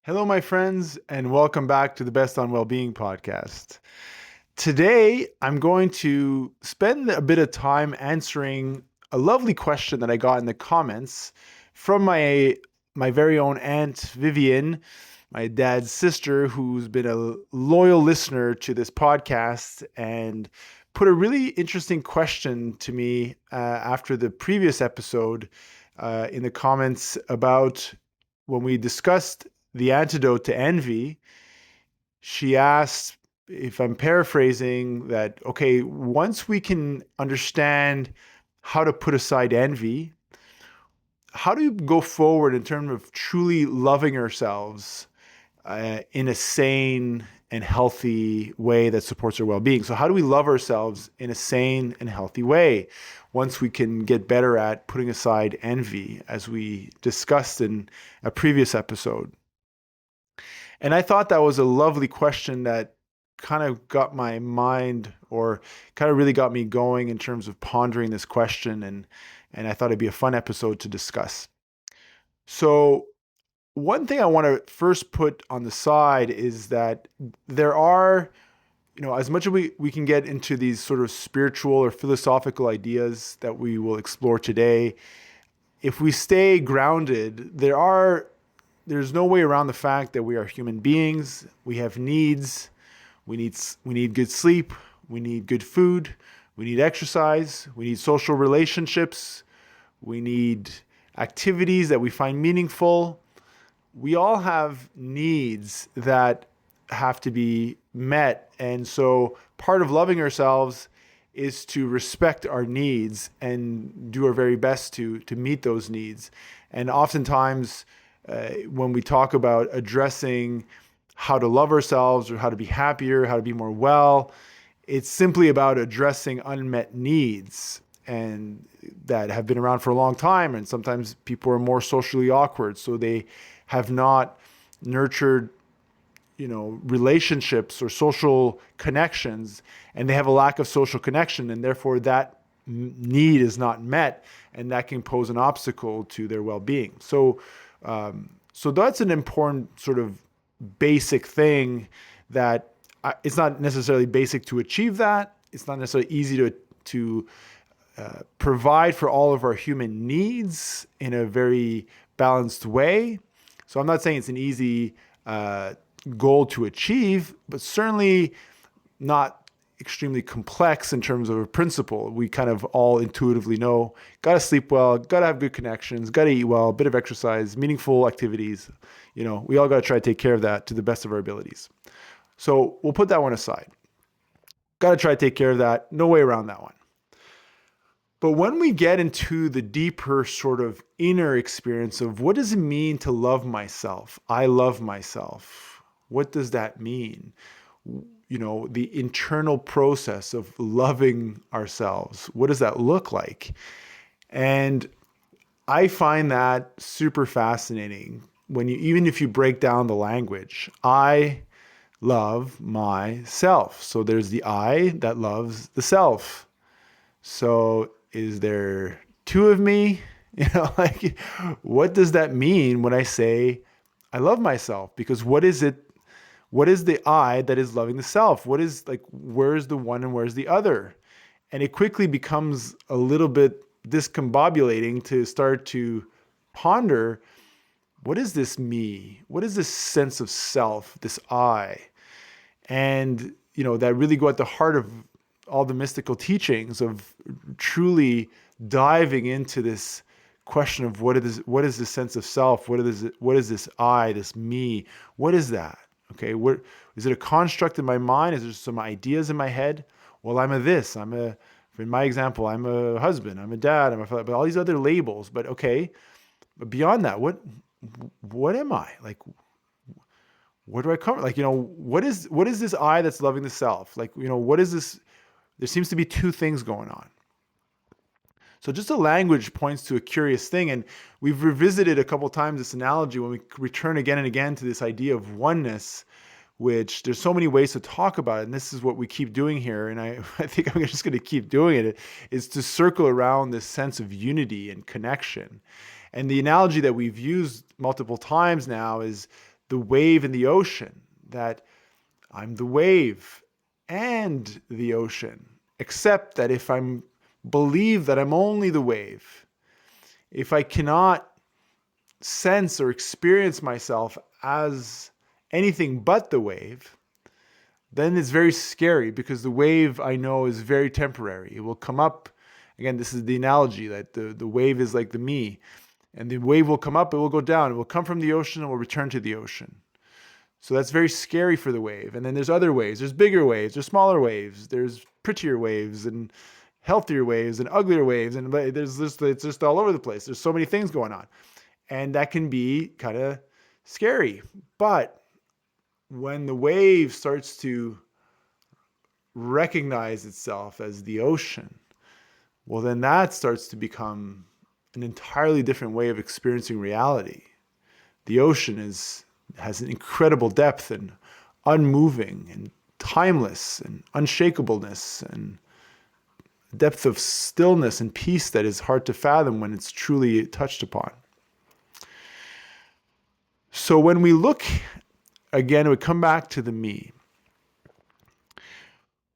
Hello, my friends, and welcome back to the Best on Wellbeing podcast. Today, I'm going to spend a bit of time answering a lovely question that I got in the comments from my very own aunt Vivian, my dad's sister, who's been a loyal listener to this podcast and put a really interesting question to me after the previous episode in the comments about when we discussed the antidote to envy. She asked, if I'm paraphrasing, that, okay, once we can understand how to put aside envy, how do you go forward in terms of truly loving ourselves in a sane and healthy way that supports our well-being? So how do we love ourselves in a sane and healthy way once we can get better at putting aside envy, as we discussed in a previous episode? And I thought that was a lovely question that kind of got my mind, or kind of really got me going in terms of pondering this question, and I thought it'd be a fun episode to discuss. So one thing I want to first put on the side is that there are, as much as we can get into these sort of spiritual or philosophical ideas that we will explore today, if we stay grounded, there's no way around the fact that we are human beings. We have needs. We need good sleep. We need good food. We need exercise. We need social relationships. We need activities that we find meaningful. We all have needs that have to be met. And so part of loving ourselves is to respect our needs and do our very best to meet those needs. And oftentimes, when we talk about addressing how to love ourselves or how to be happier, how to be more well, it's simply about addressing unmet needs and that have been around for a long time. And sometimes people are more socially awkward, so they have not nurtured relationships or social connections, and they have a lack of social connection, and therefore that need is not met, and that can pose an obstacle to their well-being. So that's an important sort of basic thing that it's not necessarily basic to achieve that. It's not necessarily easy to provide for all of our human needs in a very balanced way. So I'm not saying it's an easy goal to achieve, but certainly not extremely complex in terms of a principle. We kind of all intuitively know, got to sleep well, got to have good connections, got to eat well, a bit of exercise, meaningful activities. We all got to try to take care of that to the best of our abilities. So we'll put that one aside. Got to try to take care of that. No way around that one. But when we get into the deeper sort of inner experience of what does it mean to love myself? I love myself. What does that mean? The internal process of loving ourselves. What does that look like? And I find that super fascinating even if you break down the language. I love myself. So there's the I that loves the self. So is there two of me? What does that mean when I say I love myself? Because what is it? What is the I that is loving the self? Where's the one and where's the other? And it quickly becomes a little bit discombobulating to start to ponder, what is this me? What is this sense of self, this I? And, that really go at the heart of all the mystical teachings of truly diving into this question of what is the sense of self? What is this I, this me? What is that? Okay, what is it? A construct in my mind? Is there some ideas in my head? Well, I'm a this. In my example, I'm a husband. I'm a dad. But all these other labels. But okay, but beyond that, what am I? Where do I come? What is this I that's loving the self? What is this? There seems to be two things going on. So just the language points to a curious thing. And we've revisited a couple times this analogy when we return again and again to this idea of oneness, which there's so many ways to talk about it. And this is what we keep doing here. And I think I'm just going to keep doing it, is to circle around this sense of unity and connection. And the analogy that we've used multiple times now is the wave in the ocean, that I'm the wave and the ocean, except that if I'm believe that I'm only the wave, if I cannot sense or experience myself as anything but the wave, then it's very scary, because the wave, I know, is very temporary. It will come up. Again, this is the analogy that the wave is like the me, and the wave will come up, it will go down. It will come from the ocean and will return to the ocean. So that's very scary for the wave. And then there's other waves. There's bigger waves. There's smaller waves. There's prettier waves and healthier waves and uglier waves. And it's just all over the place. There's so many things going on. And that can be kind of scary. But when the wave starts to recognize itself as the ocean, well, then that starts to become an entirely different way of experiencing reality. The ocean has an incredible depth and unmoving and timeless and unshakableness and depth of stillness and peace that is hard to fathom when it's truly touched upon. So when we look, again, we come back to the me.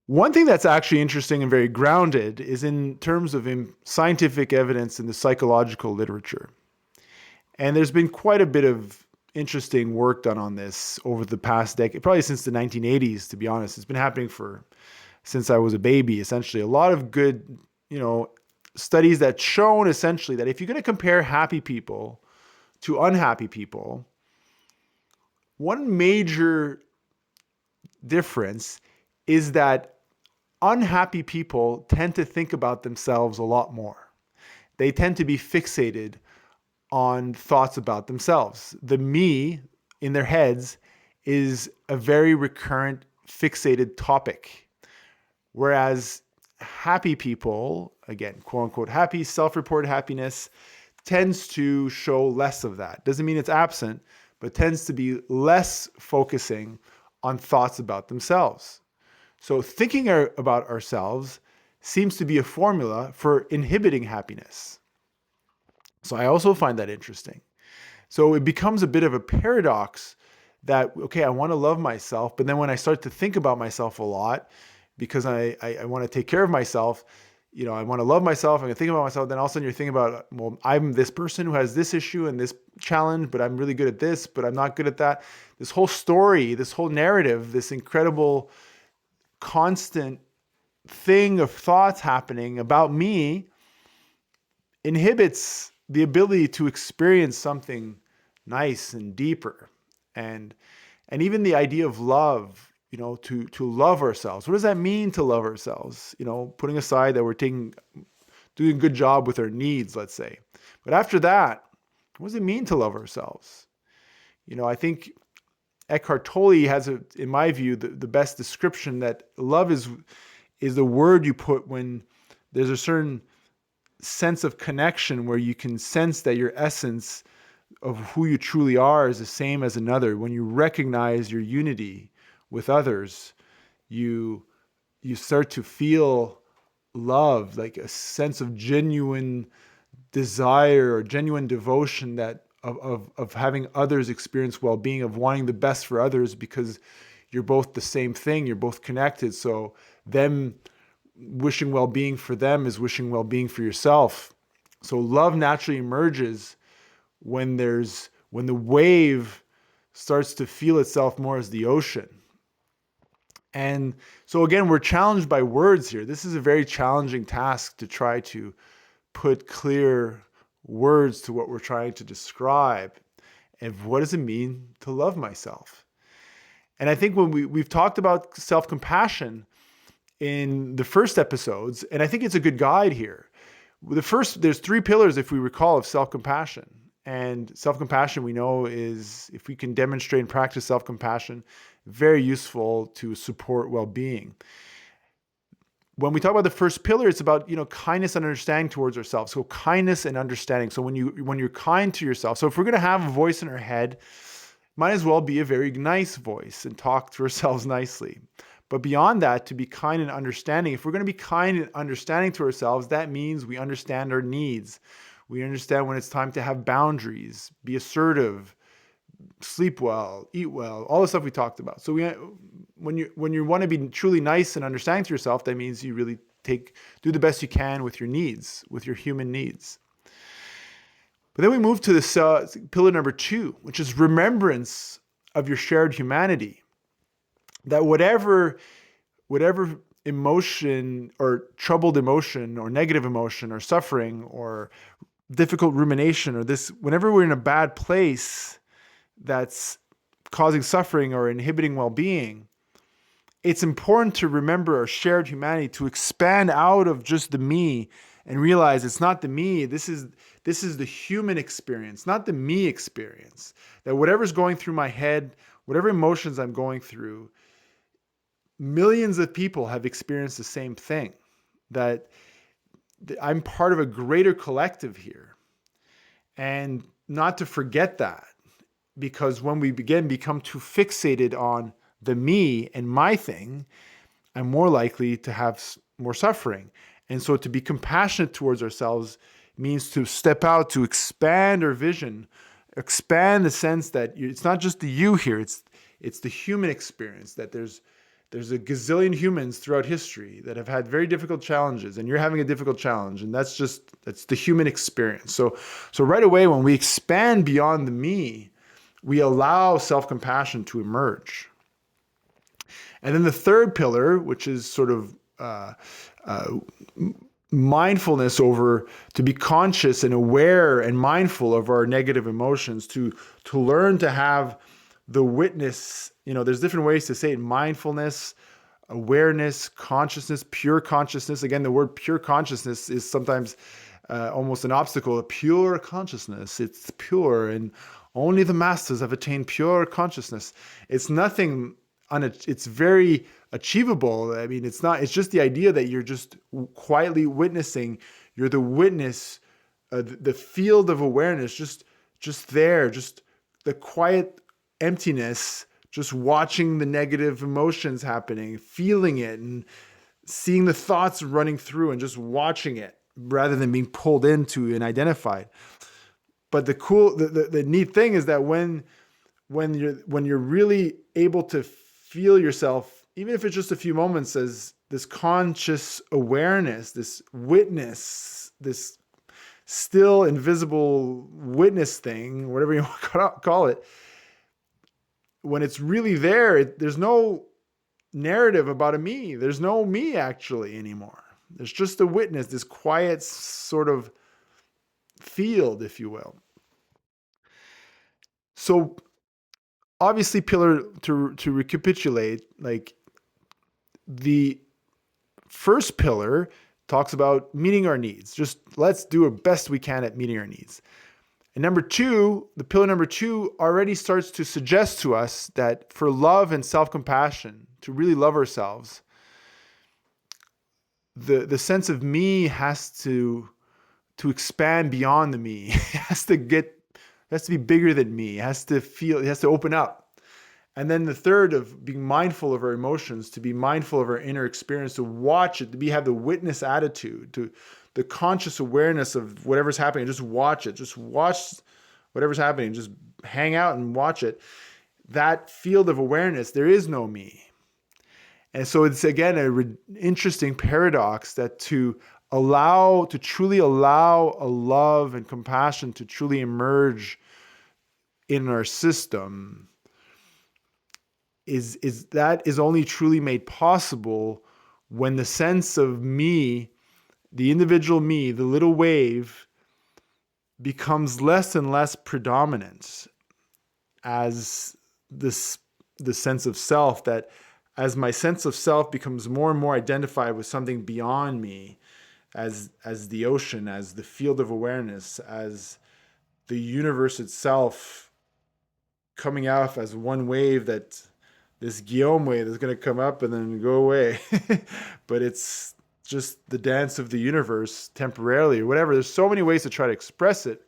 One thing that's actually interesting and very grounded is in terms of scientific evidence in the psychological literature. And there's been quite a bit of interesting work done on this over the past decade, probably since the 1980s, to be honest. It's been happening since I was a baby, essentially. A lot of good, studies that shown essentially that if you're going to compare happy people to unhappy people, one major difference is that unhappy people tend to think about themselves a lot more. They tend to be fixated on thoughts about themselves. The me in their heads is a very recurrent, fixated topic. Whereas happy people, again, quote unquote, happy, self-reported happiness, tends to show less of that. Doesn't mean it's absent, but tends to be less focusing on thoughts about themselves. So thinking about ourselves seems to be a formula for inhibiting happiness. So I also find that interesting. So it becomes a bit of a paradox that, okay, I want to love myself, but then when I start to think about myself a lot, because I want to take care of myself, I want to love myself, I'm going to think about myself, then all of a sudden you're thinking about, well, I'm this person who has this issue and this challenge, but I'm really good at this, but I'm not good at that. This whole story, this whole narrative, this incredible constant thing of thoughts happening about me inhibits the ability to experience something nice and deeper. And even the idea of love, to love ourselves. What does that mean to love ourselves? Putting aside that we're doing a good job with our needs, let's say. But after that, what does it mean to love ourselves? I think Eckhart Tolle has, in my view, the best description that love is the word you put when there's a certain sense of connection where you can sense that your essence of who you truly are is the same as another. When you recognize your unity with others, you start to feel love, like a sense of genuine desire or genuine devotion that of having others experience well-being, of wanting the best for others, because you're both the same thing, you're both connected. So them wishing well-being for them is wishing well-being for yourself. So love naturally emerges when the wave starts to feel itself more as the ocean. And so again, we're challenged by words here. This is a very challenging task to try to put clear words to what we're trying to describe. And what does it mean to love myself? And I think when we've talked about self-compassion in the first episodes, and I think it's a good guide here. There's 3 pillars, if we recall, of self-compassion. And self-compassion, we know, is, if we can demonstrate and practice self-compassion, very useful to support well-being. When we talk about the first pillar, it's about, kindness and understanding towards ourselves. So kindness and understanding. So when you're kind to yourself. So if we're going to have a voice in our head, might as well be a very nice voice and talk to ourselves nicely. But beyond that, to be kind and understanding, if we're going to be kind and understanding to ourselves, that means we understand our needs. We understand when it's time to have boundaries, be assertive, sleep well, eat well, all the stuff we talked about. So when you want to be truly nice and understanding to yourself, that means you really do the best you can with your needs, with your human needs. But then we move to this pillar number 2, which is remembrance of your shared humanity. That whatever emotion or troubled emotion or negative emotion or suffering or difficult rumination or this, whenever we're in a bad place that's causing suffering or inhibiting well-being, it's important to remember our shared humanity, to expand out of just the me and realize it's not the me. This is the human experience, not the me experience. That whatever's going through my head, whatever emotions I'm going through, millions of people have experienced the same thing. That I'm part of a greater collective here. And not to forget that, because when we become too fixated on the me and my thing, I'm more likely to have more suffering. And so to be compassionate towards ourselves means to step out, to expand our vision, expand the sense that it's not just the you here, it's the human experience, that there's a gazillion humans throughout history that have had very difficult challenges, and you're having a difficult challenge, and that's the human experience. So right away, when we expand beyond the me, we allow self-compassion to emerge. And then the third pillar, which is sort of mindfulness over, to be conscious and aware and mindful of our negative emotions, to learn to have the witness. There's different ways to say it: mindfulness, awareness, consciousness, pure consciousness. Again, the word pure consciousness is sometimes almost an obstacle. A pure consciousness, it's pure, and only the masters have attained pure consciousness. It's nothing. It's very achievable. I mean, it's just the idea that you're just quietly witnessing. You're the witness, the field of awareness, just there, just the quiet emptiness, just watching the negative emotions happening, feeling it, and seeing the thoughts running through, and just watching it rather than being pulled into and identified. But the neat thing is that when you're really able to feel yourself, even if it's just a few moments, as this conscious awareness, this witness, this still invisible witness thing, whatever you want to call it, when it's really there, there's no narrative about a me. There's no me actually anymore. There's just a witness, this quiet sort of field, if you will. So obviously, pillar to recapitulate, like the first pillar talks about meeting our needs. Just let's do our best we can at meeting our needs. And the pillar number 2 already starts to suggest to us that for love and self-compassion, to really love ourselves, the sense of me has to expand beyond the me. It has to be bigger than me. It has to open up. And then the third, of being mindful of our emotions, to be mindful of our inner experience, to watch it, have the witness attitude, to the conscious awareness of whatever's happening. Just watch it. Just watch whatever's happening. Just hang out and watch it. That field of awareness, there is no me. And so it's, again, an interesting paradox that to truly allow a love and compassion to truly emerge in our system is only truly made possible when the sense of me, the individual me, the little wave, becomes less and less predominant as the sense of self. That as my sense of self becomes more and more identified with something beyond me, as the ocean, as the field of awareness, as the universe itself coming out as one wave, that this Guillaume wave that's going to come up and then go away. But it's just the dance of the universe temporarily or whatever. There's so many ways to try to express it.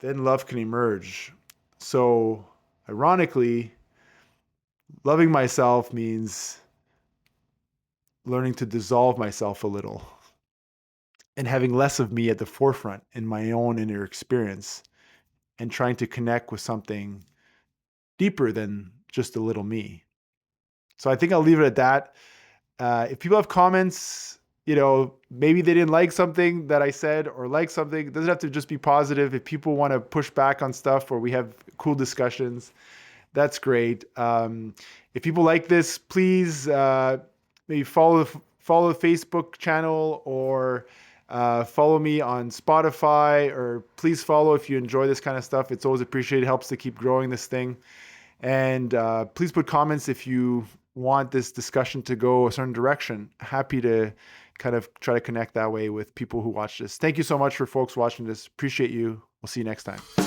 Then love can emerge. So ironically, loving myself means learning to dissolve myself a little and having less of me at the forefront in my own inner experience, and trying to connect with something deeper than just a little me. So I think I'll leave it at that. If people have comments, maybe they didn't like something that I said or like something, it doesn't have to just be positive. If people want to push back on stuff or we have cool discussions, that's great. If people like this, please maybe follow the Facebook channel or follow me on Spotify, or please follow if you enjoy this kind of stuff. It's always appreciated. It helps to keep growing this thing. And please put comments if you want this discussion to go a certain direction. Happy to kind of try to connect that way with people who watch this. Thank you so much for folks watching this. Appreciate you. We'll see you next time.